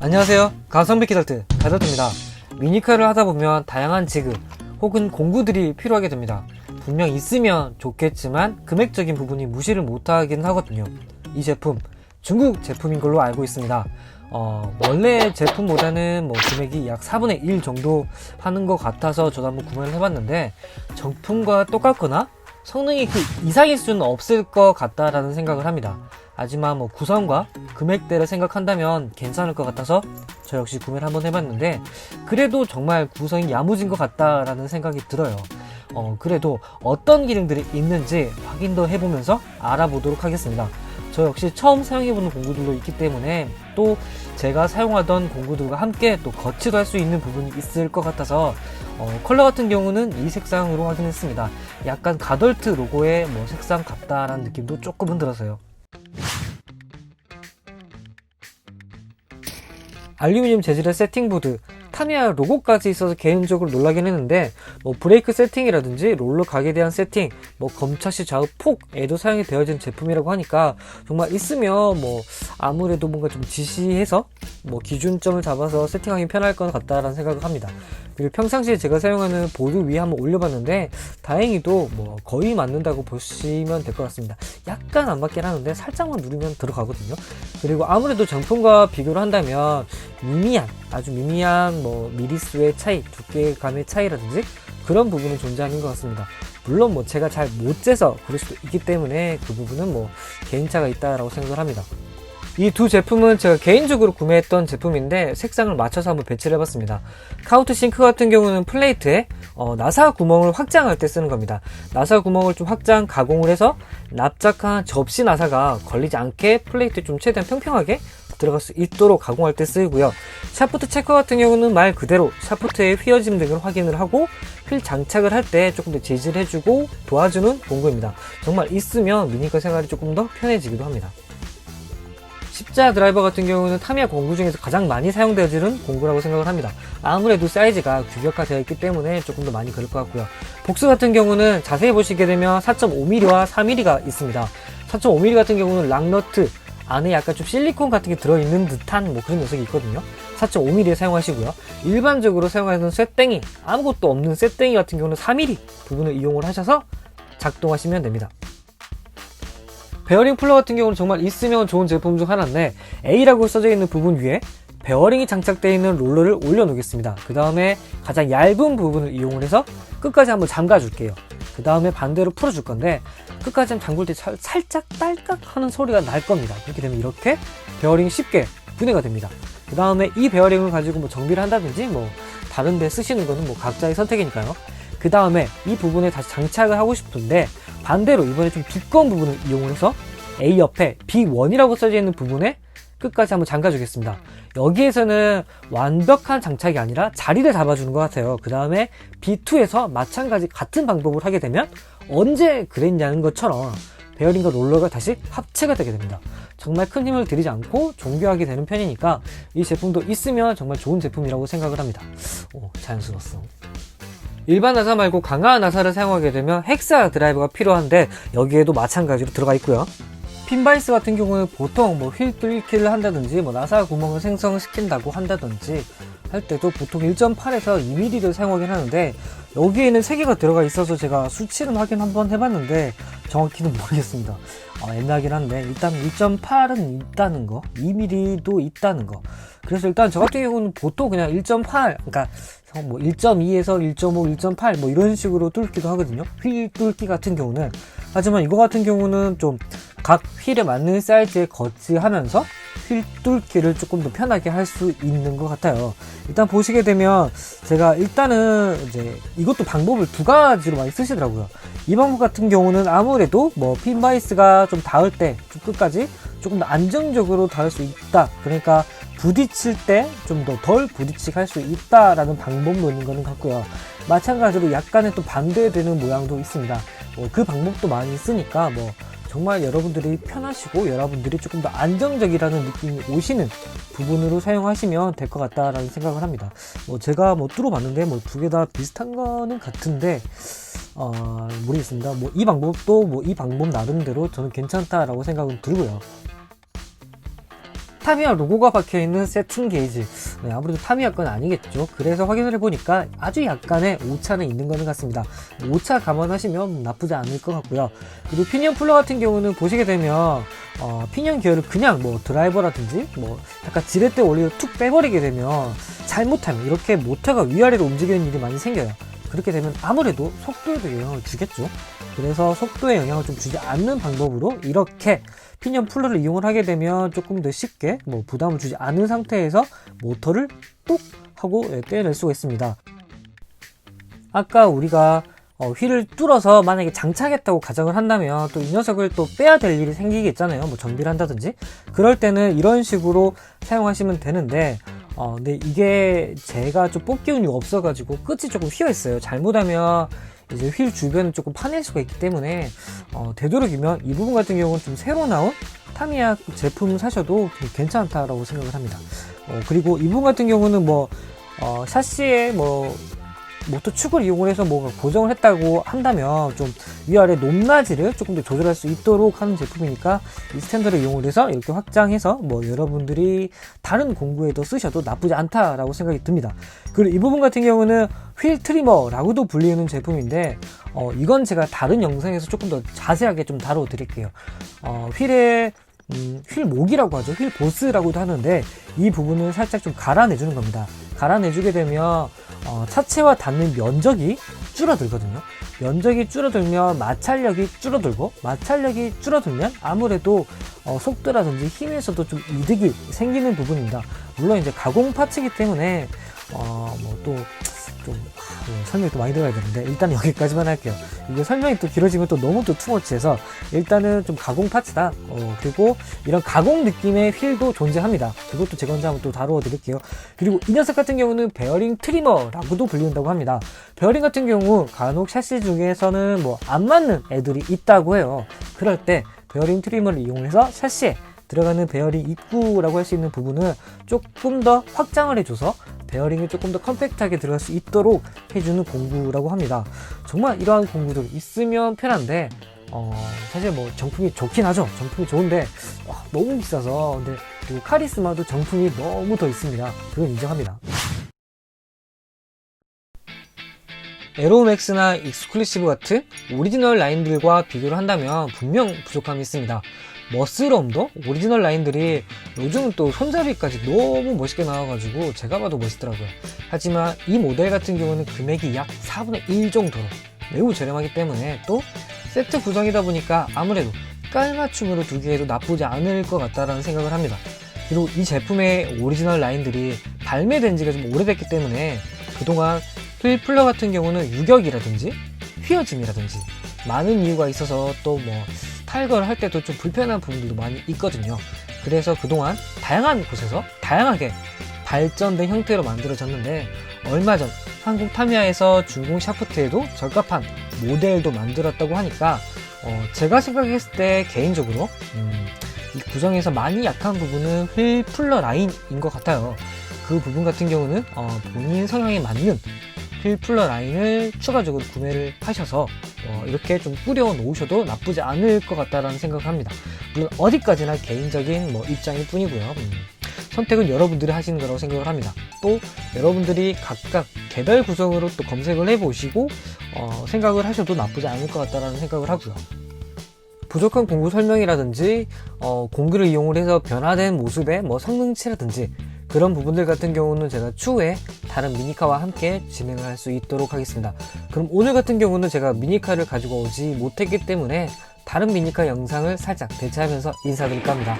안녕하세요. 가성비 키덜트 가덜트입니다. 미니카를 하다보면 다양한 지급 혹은 공구들이 필요하게 됩니다. 분명 있으면 좋겠지만 금액적인 부분이 무시를 못하긴 하거든요. 이 제품 중국 제품인 걸로 알고 있습니다. 원래 제품보다는 금액이 약 4분의 1 정도 하는 것 같아서 저도 한번 구매를 해봤는데 정품과 똑같거나 성능이 그 이상일 수는 없을 것 같다라는 생각을 합니다. 하지만 구성과 금액대를 생각한다면 괜찮을 것 같아서 저 역시 구매를 한번 해봤는데 그래도 정말 구성이 야무진 것 같다라는 생각이 들어요. 그래도 어떤 기능들이 있는지 확인도 해보면서 알아보도록 하겠습니다. 저 역시 처음 사용해보는 공구들도 있기 때문에 또 제가 사용하던 공구들과 함께 또 거치도 할 수 있는 부분이 있을 것 같아서 컬러 같은 경우는 이 색상으로 확인했습니다. 약간 가덜트 로고의 색상 같다라는 느낌도 조금은 들어서요. 알루미늄 재질의 세팅보드, 타미야 로고까지 있어서 개인적으로 놀라긴 했는데 브레이크 세팅이라든지 롤러 각에 대한 세팅, 검차시 좌우 폭에도 사용이 되어진 제품이라고 하니까 정말 있으면 아무래도 뭔가 좀 지시해서 기준점을 잡아서 세팅하기 편할 것 같다라는 생각을 합니다. 그리고 평상시에 제가 사용하는 보드 위에 한번 올려봤는데 다행히도 거의 맞는다고 보시면 될 것 같습니다. 약간 안 맞긴 하는데 살짝만 누르면 들어가거든요. 그리고 아무래도 정품과 비교를 한다면 아주 미미한 미리수의 차이, 두께감의 차이라든지 그런 부분은 존재하는 것 같습니다. 물론 제가 잘 못 재서 그럴 수도 있기 때문에 그 부분은 개인차가 있다라고 생각을 합니다. 이 두 제품은 제가 개인적으로 구매했던 제품인데 색상을 맞춰서 한번 배치를 해봤습니다. 카우트 싱크 같은 경우는 플레이트에 나사 구멍을 확장할 때 쓰는 겁니다. 나사 구멍을 좀 확장 가공을 해서 납작한 접시 나사가 걸리지 않게 플레이트에 좀 최대한 평평하게 들어갈 수 있도록 가공할 때 쓰이고요. 샤프트 체커 같은 경우는 말 그대로 샤프트의 휘어짐 등을 확인을 하고 휠 장착을 할 때 조금 더 제지를 해주고 도와주는 공구입니다. 정말 있으면 미니카 생활이 조금 더 편해지기도 합니다. 십자 드라이버 같은 경우는 타미야 공구 중에서 가장 많이 사용되어지는 공구라고 생각을 합니다. 아무래도 사이즈가 규격화되어 있기 때문에 조금 더 많이 그럴 것 같고요. 복수 같은 경우는 자세히 보시게 되면 4.5mm와 4mm가 있습니다. 4.5mm 같은 경우는 락너트 안에 약간 좀 실리콘 같은 게 들어있는 듯한 그런 녀석이 있거든요. 4.5mm에 사용하시고요. 일반적으로 사용하는 쇳땡이, 아무것도 없는 쇳땡이 같은 경우는 4mm 부분을 이용을 하셔서 작동하시면 됩니다. 베어링 풀러 같은 경우는 정말 있으면 좋은 제품 중 하나인데 A라고 써져 있는 부분 위에 베어링이 장착되어 있는 롤러를 올려 놓겠습니다. 그 다음에 가장 얇은 부분을 이용을 해서 끝까지 한번 잠가 줄게요. 그 다음에 반대로 풀어 줄 건데 끝까지 한번 잠글 때 살짝 딸깍 하는 소리가 날 겁니다. 그렇게 되면 이렇게 베어링이 쉽게 분해가 됩니다. 그 다음에 이 베어링을 가지고 정비를 한다든지 다른 데 쓰시는 거는 각자의 선택이니까요. 그 다음에 이 부분에 다시 장착을 하고 싶은데 반대로 이번에 좀 두꺼운 부분을 이용을 해서 A 옆에 B1이라고 써져 있는 부분에 끝까지 한번 잠가 주겠습니다. 여기에서는 완벽한 장착이 아니라 자리를 잡아주는 것 같아요. 그 다음에 B2에서 마찬가지 같은 방법을 하게 되면 언제 그랬냐는 것처럼 베어링과 롤러가 다시 합체가 되게 됩니다. 정말 큰 힘을 들이지 않고 정교하게 되는 편이니까 이 제품도 있으면 정말 좋은 제품이라고 생각을 합니다. 자연스러웠어. 일반 나사 말고 강화한 나사를 사용하게 되면 헥사 드라이버가 필요한데 여기에도 마찬가지로 들어가 있고요. 핀바이스 같은 경우는 보통 휠 뚫기를 한다든지 나사 구멍을 생성시킨다고 한다든지 할 때도 보통 1.8에서 2mm를 사용하긴 하는데 여기에는 3개가 들어가 있어서 제가 수치는 확인 한번 해봤는데 정확히는 모르겠습니다. 애매하긴 한데 일단 1.8은 있다는 거, 2mm도 있다는 거. 그래서 일단 저 같은 경우는 보통 그냥 1.8, 그러니까 1.2에서 1.5, 1.8 이런 식으로 뚫기도 하거든요. 휠 뚫기 같은 경우는. 하지만 이거 같은 경우는 좀 각 휠에 맞는 사이즈에 거치하면서 휠 뚫기를 조금 더 편하게 할 수 있는 것 같아요. 일단 보시게 되면 제가 일단은 이것도 방법을 두 가지로 많이 쓰시더라고요. 이 방법 같은 경우는 아무래도 핀바이스가 좀 닿을 때 좀 끝까지 조금 더 안정적으로 닿을 수 있다. 그러니까 부딪힐 때 좀 더 덜 부딪히게 할 수 있다라는 방법론인 거는 같고요. 마찬가지로 약간의 또 반대되는 모양도 있습니다. 그 방법도 많이 쓰니까 정말 여러분들이 편하시고 여러분들이 조금 더 안정적이라는 느낌이 오시는 부분으로 사용하시면 될 것 같다라는 생각을 합니다. 제가 뚫어봤는데 두 개 다 비슷한 거는 같은데 모르겠습니다. 이 방법도 이 방법 나름대로 저는 괜찮다라고 생각은 들고요. 타미야 로고가 박혀있는 세팅 게이지. 네, 아무래도 타미야 건 아니겠죠. 그래서 확인을 해보니까 아주 약간의 오차는 있는 거는 같습니다. 오차 감안하시면 나쁘지 않을 것 같고요. 그리고 피니언 풀러 같은 경우는 보시게 되면 피니언 기어를 그냥 뭐 드라이버라든지 뭐 약간 지렛대 올리고 툭 빼버리게 되면 잘못하면 이렇게 모터가 위아래로 움직이는 일이 많이 생겨요. 그렇게 되면 아무래도 속도에도 영향을 주겠죠. 그래서 속도에 영향을 좀 주지 않는 방법으로 이렇게 피니언 풀러를 이용을 하게 되면 조금 더 쉽게 뭐 부담을 주지 않은 상태에서 모터를 뚝 하고 떼낼 수가 있습니다. 아까 우리가 휠을 뚫어서 만약에 장착했다고 가정을 한다면 또 이 녀석을 또 빼야 될 일이 생기겠잖아요. 뭐 정비를 한다든지. 그럴 때는 이런 식으로 사용하시면 되는데 근데 이게 제가 좀 뽑기 운이 없어가지고 끝이 조금 휘어있어요. 잘못하면 이제 휠 주변을 조금 파낼 수가 있기 때문에 되도록이면 이 부분 같은 경우는 좀 새로 나온 타미야 제품 사셔도 괜찮다라고 생각을 합니다. 그리고 이 부분 같은 경우는 뭐 샤시에 뭐 모터 축을 이용을 해서 뭔가 고정을 했다고 한다면 좀 위아래 높낮이를 조금 더 조절할 수 있도록 하는 제품이니까 이 스탠드를 이용을 해서 이렇게 확장해서 뭐 여러분들이 다른 공구에도 쓰셔도 나쁘지 않다라고 생각이 듭니다. 그리고 이 부분 같은 경우는 휠 트리머라고도 불리는 제품인데 이건 제가 다른 영상에서 조금 더 자세하게 좀 다뤄 드릴게요. 휠의 휠 목이라고 하죠. 휠 보스라고도 하는데 이 부분을 살짝 좀 갈아내주는 겁니다. 갈아내주게 되면 차체와 닿는 면적이 줄어들거든요. 면적이 줄어들면 마찰력이 줄어들고 마찰력이 줄어들면 아무래도 속도라든지 힘에서도 좀 이득이 생기는 부분입니다. 물론 이제 가공 파츠이기 때문에 설명이 또 많이 들어가야 되는데 일단 여기까지만 할게요. 이게 설명이 또 길어지면 또 너무 또 투머치해서 일단은 좀 가공 파츠다. 그리고 이런 가공 느낌의 휠도 존재합니다. 그것도 제가 언제 한번 또 다루어 드릴게요. 그리고 이 녀석 같은 경우는 베어링 트리머라고도 불린다고 합니다. 베어링 같은 경우 간혹 샤시 중에서는 뭐 안 맞는 애들이 있다고 해요. 그럴 때 베어링 트리머를 이용해서 샤시에 들어가는 베어링 입구라고 할 수 있는 부분을 조금 더 확장을 해줘서 베어링이 조금 더 컴팩트하게 들어갈 수 있도록 해주는 공구라고 합니다. 정말 이러한 공구들이 있으면 편한데 사실 뭐 정품이 좋긴 하죠. 정품이 좋은데 너무 비싸서 근데 그리고 카리스마도 정품이 너무 더 있습니다. 그건 인정합니다. 에로맥스나 익스클루시브 같은 오리지널 라인들과 비교를 한다면 분명 부족함이 있습니다. 멋스러움도 오리지널 라인들이 요즘은 또 손잡이까지 너무 멋있게 나와가지고 제가 봐도 멋있더라고요. 하지만 이 모델 같은 경우는 금액이 약 4분의 1 정도로 매우 저렴하기 때문에 또 세트 구성이다 보니까 아무래도 깔맞춤으로 두기에도 나쁘지 않을 것 같다라는 생각을 합니다. 그리고 이 제품의 오리지널 라인들이 발매된 지가 좀 오래됐기 때문에 그동안 휠 풀러 같은 경우는 유격이라든지 휘어짐이라든지 많은 이유가 있어서 또 뭐 탈거를 할 때도 좀 불편한 부분들도 많이 있거든요. 그래서 그동안 다양한 곳에서 다양하게 발전된 형태로 만들어졌는데 얼마 전 한국 타미야에서 중공 샤프트에도 적합한 모델도 만들었다고 하니까 제가 생각했을 때 개인적으로 이 구성에서 많이 약한 부분은 휠 풀러 라인인 것 같아요. 그 부분 같은 경우는 본인 성향에 맞는 휠 풀러 라인을 추가적으로 구매를 하셔서 이렇게 좀 꾸려 놓으셔도 나쁘지 않을 것 같다라는 생각을 합니다. 물론 어디까지나 개인적인 입장일 뿐이고요. 선택은 여러분들이 하시는 거라고 생각을 합니다. 또 여러분들이 각각 개별 구성으로 또 검색을 해보시고 생각을 하셔도 나쁘지 않을 것 같다라는 생각을 하고요. 부족한 공구 설명이라든지 공구를 이용을 해서 변화된 모습의 성능치라든지 그런 부분들 같은 경우는 제가 추후에 다른 미니카와 함께 진행을 할 수 있도록 하겠습니다. 그럼 오늘 같은 경우는 제가 미니카를 가지고 오지 못했기 때문에 다른 미니카 영상을 살짝 대체하면서 인사드릴까 합니다.